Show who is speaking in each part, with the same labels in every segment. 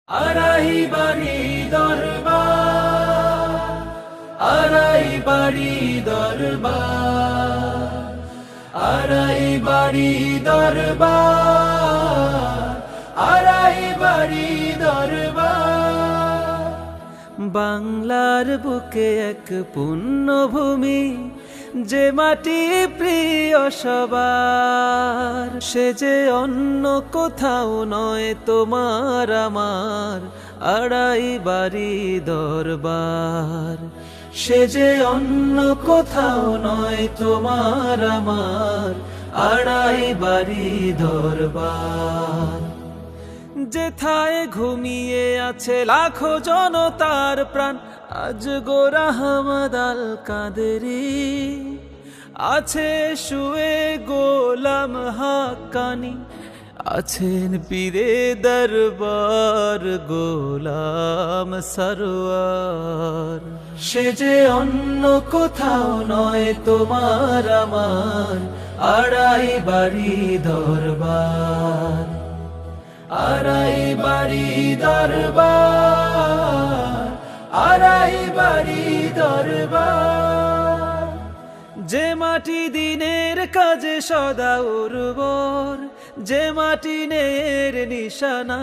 Speaker 1: আড়াই বাড়ি দরবার, আড়াই বাড়ি দরবার, আড়াই বাড়ি দরবার, আড়াই বাড়ি দরবার। বাংলার বুকে এক পুণ্যভূমি, যে মাটি প্রিয় সবার, সে যে অন্য কোথাও নয় তোমার আমার আড়াই বাড়ি দরবার। সে যে অন্য কোথাও নয় তোমার আমার আড়াই বাড়ি দরবার। যেথায় ঘুমিয়ে আছে লাখো জনতার প্রাণ, আজ গোরা আহমদ আল কাদেরী আছে শুয়ে গোলাম হাক্কানি, আছেন পীরে দরবার গোলাম সরওয়ার। সে যে অন্য কোথাও নয় তোমার আমার আড়াই বাড়ি দরবার, আড়াই বাড়ি দরবার, আড়াই বাড়ি দরবার। যে মাটি দিনের কাজে সদা উর্বর, যে মাটি নের নিশানা,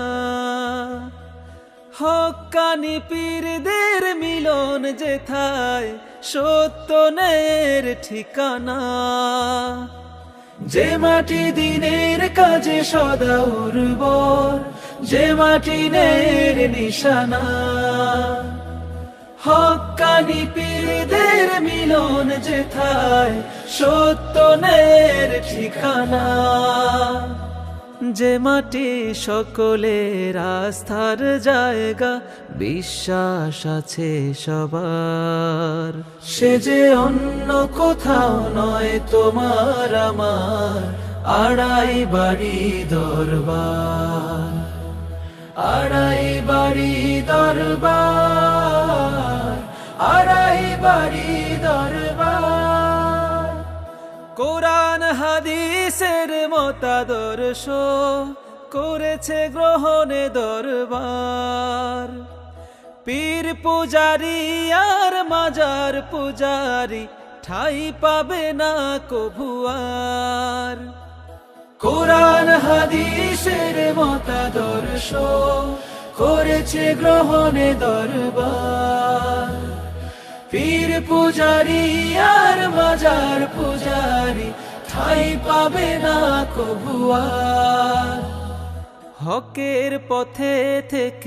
Speaker 1: হক্কানি পীরদের মিলন যেথায় সত্য নের ঠিকানা। যে মাটি দিনের কাজে সদা উর্বর, যে মাটি নের নিশানা, হক্কানি পীরদের মিলন যেথায় সত্য নের ঠিকানা। যে মাটি সকলের আস্থার জায়গা, বিশ্বাস আছে সবার, সে যে অন্য কোথাও নয় তোমার আমার আড়াই বাড়ি দরবার, আড়াই বাড়ি দরবার, আড়াই বাড়ি দরবার। কোরআন হাদিসের মতাদর্শ করেছে গ্রহণে দরবার। পীর পূজারি আর মাজার পূজারি ঠাই পাবে না কভু আর। কোরআন হাদিসের মতাদর্শ করেছে গ্রহণে দরবার। পীর পূজারি আর মাজার পূজারি ঠাই পাবে না কভু আর। হকের পথে থেকে